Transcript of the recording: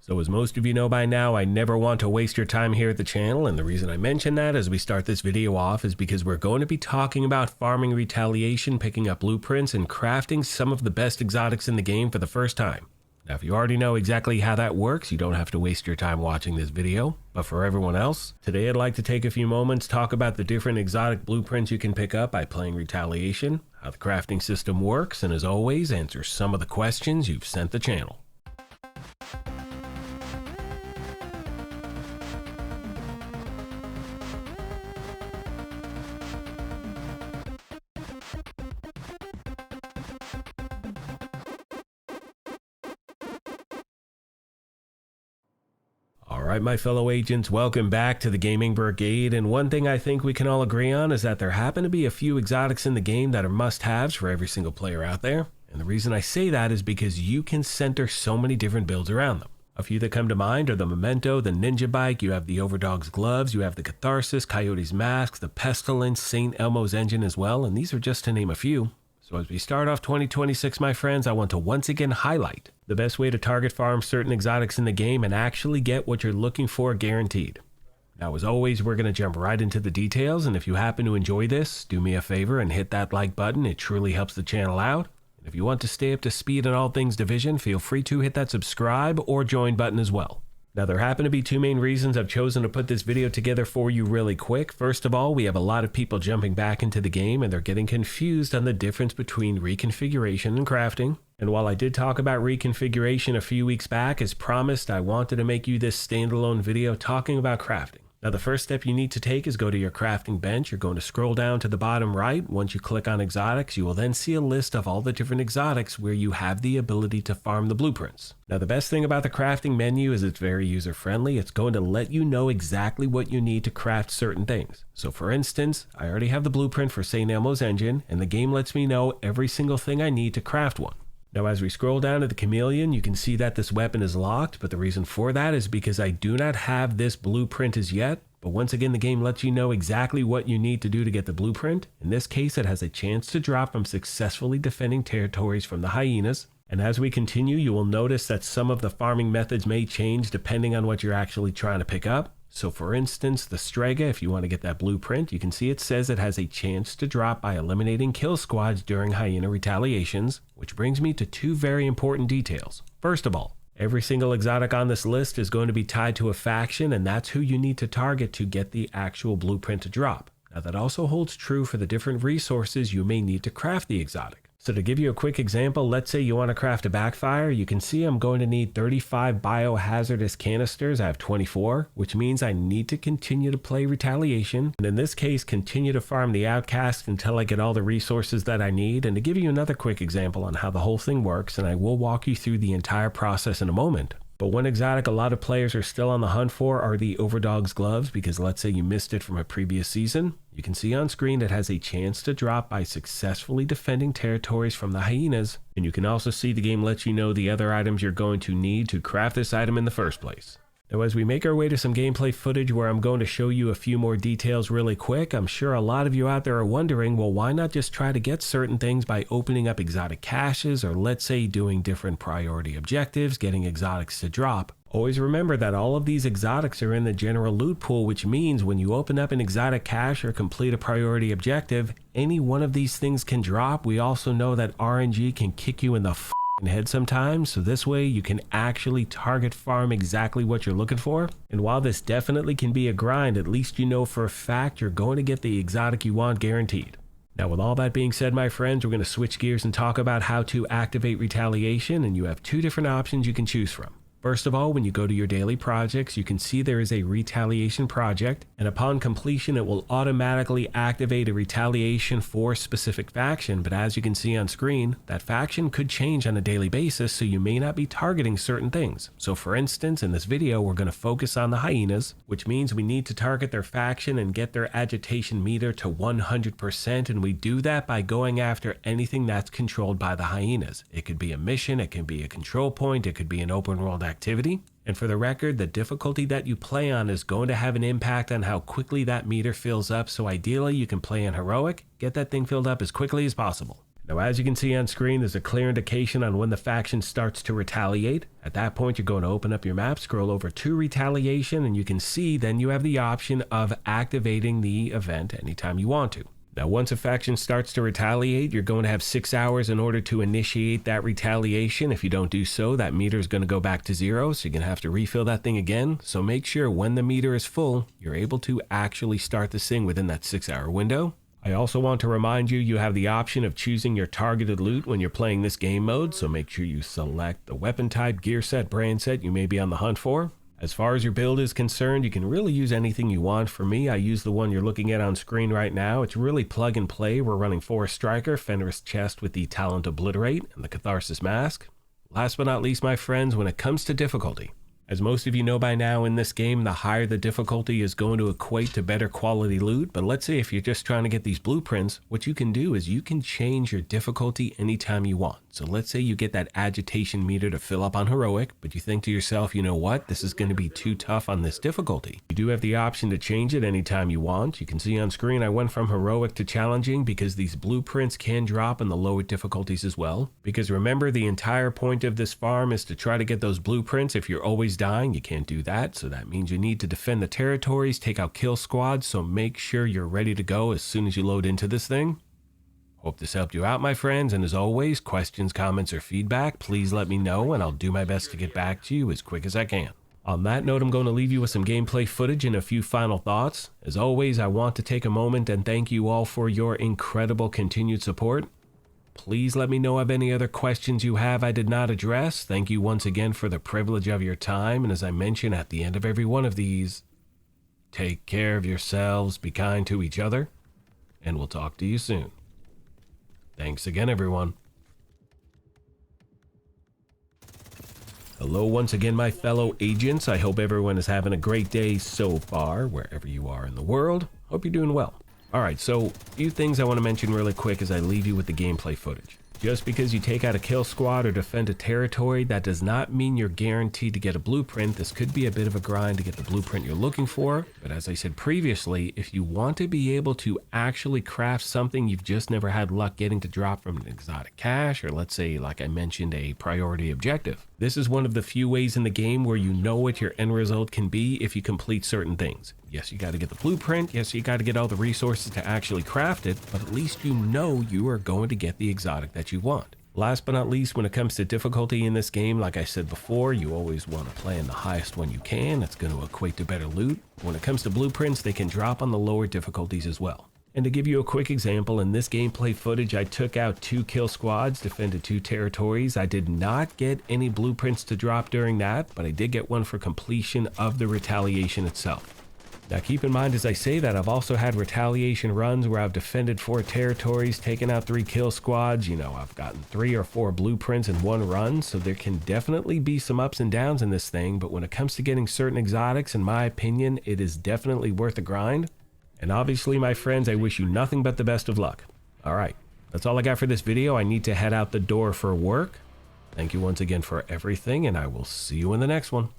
So as most of you know by now, I never want to waste your time here at the channel, and the reason I mention that as we start this video off is because we're going to be talking about farming retaliation, picking up blueprints, and crafting some of the best exotics in the game for the first time. Now if you already know exactly how that works, you don't have to waste your time watching this video, but for everyone else, today I'd like to take a few moments, talk about the different exotic blueprints you can pick up by playing retaliation, how the crafting system works, and as always, answer some of the questions you've sent the channel. Alright my fellow agents, welcome back to the Gaming Brigade, and one thing I think we can all agree on is that there happen to be a few exotics in the game that are must-haves for every single player out there, and the reason I say that is because you can center so many different builds around them. A few that come to mind are the Memento, the Ninja Bike, you have the Overdog's Gloves, you have the Catharsis, Coyote's Mask, the Pestilence, St. Elmo's Engine as well, and these are just to name a few. So as we start off 2026, my friends, I want to once again highlight the best way to target farm certain exotics in the game and actually get what you're looking for guaranteed. Now, as always, we're going to jump right into the details, and if you happen to enjoy this, do me a favor and hit that like button. It truly helps the channel out. And if you want to stay up to speed on all things Division, feel free to hit that subscribe or join button as well. Now, there happen to be two main reasons I've chosen to put this video together for you really quick. First of all, we have a lot of people jumping back into the game and they're getting confused on the difference between reconfiguration and crafting. And while I did talk about reconfiguration a few weeks back, as promised, I wanted to make you this standalone video talking about crafting. Now, the first step you need to take is go to your crafting bench. You're going to scroll down to the bottom right. Once you click on exotics, you will then see a list of all the different exotics where you have the ability to farm the blueprints. Now, the best thing about the crafting menu is it's very user-friendly. It's going to let you know exactly what you need to craft certain things. So for instance, I already have the blueprint for St. Elmo's Engine, and the game lets me know every single thing I need to craft one. Now, as we scroll down to the Chameleon, you can see that this weapon is locked, but the reason for that is because I do not have this blueprint as yet. But once again, the game lets you know exactly what you need to do to get the blueprint. In this case, it has a chance to drop from successfully defending territories from the hyenas. And as we continue, you will notice that some of the farming methods may change depending on what you're actually trying to pick up. So for instance, the Strega, if you want to get that blueprint, you can see it says it has a chance to drop by eliminating kill squads during hyena retaliations, which brings me to two very important details. First of all, every single exotic on this list is going to be tied to a faction, and that's who you need to target to get the actual blueprint to drop. Now that also holds true for the different resources you may need to craft the exotic. So to give you a quick example, let's say you want to craft a backfire. You can see I'm going to need 35 biohazardous canisters. I have 24, which means I need to continue to play retaliation. And in this case, continue to farm the outcast until I get all the resources that I need. And to give you another quick example on how the whole thing works, and I will walk you through the entire process in a moment. But one exotic a lot of players are still on the hunt for are the Overdog's Gloves, because let's say you missed it from a previous season. You can see on screen it has a chance to drop by successfully defending territories from the hyenas, and you can also see the game lets you know the other items you're going to need to craft this item in the first place. Now as we make our way to some gameplay footage where I'm going to show you a few more details really quick, I'm sure a lot of you out there are wondering, well, why not just try to get certain things by opening up exotic caches, or let's say doing different priority objectives, getting exotics to drop. Always remember that all of these exotics are in the general loot pool, which means when you open up an exotic cache or complete a priority objective, any one of these things can drop. We also know that RNG can kick you in the head sometimes, so this way you can actually target farm exactly what you're looking for. And while this definitely can be a grind, at least you know for a fact you're going to get the exotic you want guaranteed. Now with all that being said, my friends, we're going to switch gears and talk about how to activate retaliation, and you have two different options you can choose from. First of all, when you go to your daily projects, you can see there is a retaliation project, and upon completion, it will automatically activate a retaliation for a specific faction. But as you can see on screen, that faction could change on a daily basis, so you may not be targeting certain things. So for instance, in this video, we're going to focus on the hyenas, which means we need to target their faction and get their agitation meter to 100%, and we do that by going after anything that's controlled by the hyenas. It could be a mission, it can be a control point, it could be an open world activity. And for the record, the difficulty that you play on is going to have an impact on how quickly that meter fills up, so ideally you can play in heroic, get that thing filled up as quickly as possible. Now, as you can see on screen, there's a clear indication on when the faction starts to retaliate. At that point, you're going to open up your map, scroll over to retaliation, and you can see then you have the option of activating the event anytime you want to. Now, once a faction starts to retaliate, you're going to have 6 hours in order to initiate that retaliation. If you don't do so, that meter is going to go back to 0, so you're going to have to refill that thing again. So make sure when the meter is full, you're able to actually start this thing within that 6-hour window. I also want to remind you, you have the option of choosing your targeted loot when you're playing this game mode, so make sure you select the weapon type, gear set, brand set you may be on the hunt for. As far as your build is concerned, you can really use anything you want. For me, I use the one you're looking at on screen right now. It's really plug and play. We're running Forest Striker, Fenris Chest with the Talent Obliterate, and the Catharsis Mask. Last but not least, my friends, when it comes to difficulty, as most of you know by now in this game, the higher the difficulty is going to equate to better quality loot. But let's say if you're just trying to get these blueprints, what you can do is you can change your difficulty anytime you want. So let's say you get that agitation meter to fill up on heroic, but you think to yourself, you know what, this is going to be too tough on this difficulty. You do have the option to change it anytime you want. You can see on screen I went from heroic to challenging because these blueprints can drop in the lower difficulties as well. Because remember, the entire point of this farm is to try to get those blueprints. If you're always dying, you can't do that. So that means you need to defend the territories, take out kill squads. So make sure you're ready to go as soon as you load into this thing. Hope this helped you out, my friends, and as always, questions, comments, or feedback, please let me know, and I'll do my best to get back to you as quick as I can. On that note, I'm going to leave you with some gameplay footage and a few final thoughts. As always, I want to take a moment and thank you all for your incredible continued support. Please let me know of any other questions you have I did not address. Thank you once again for the privilege of your time, and as I mention at the end of every one of these, take care of yourselves, be kind to each other, and we'll talk to you soon. Thanks again, everyone. Hello once again, my fellow agents. I hope everyone is having a great day so far, wherever you are in the world. Hope you're doing well. All right, so a few things I want to mention really quick as I leave you with the gameplay footage. Just because you take out a kill squad or defend a territory, that does not mean you're guaranteed to get a blueprint. This could be a bit of a grind to get the blueprint you're looking for. But as I said previously, if you want to be able to actually craft something you've just never had luck getting to drop from an exotic cache, or let's say, like I mentioned, a priority objective, this is one of the few ways in the game where you know what your end result can be if you complete certain things. Yes, you got to get the blueprint. Yes, you got to get all the resources to actually craft it, but at least you know you are going to get the exotic that you want. Last but not least, when it comes to difficulty in this game, like I said before, you always want to play in the highest one you can. That's going to equate to better loot. When it comes to blueprints, they can drop on the lower difficulties as well. And to give you a quick example, in this gameplay footage, I took out 2 kill squads, defended 2 territories. I did not get any blueprints to drop during that, but I did get one for completion of the retaliation itself. Now keep in mind as I say that, I've also had retaliation runs where I've defended 4 territories, taken out 3 kill squads. You know, I've gotten 3 or 4 blueprints in one run, so there can definitely be some ups and downs in this thing, but when it comes to getting certain exotics, in my opinion, it is definitely worth the grind. And obviously, my friends, I wish you nothing but the best of luck. All right, that's all I got for this video. I need to head out the door for work. Thank you once again for everything, and I will see you in the next one.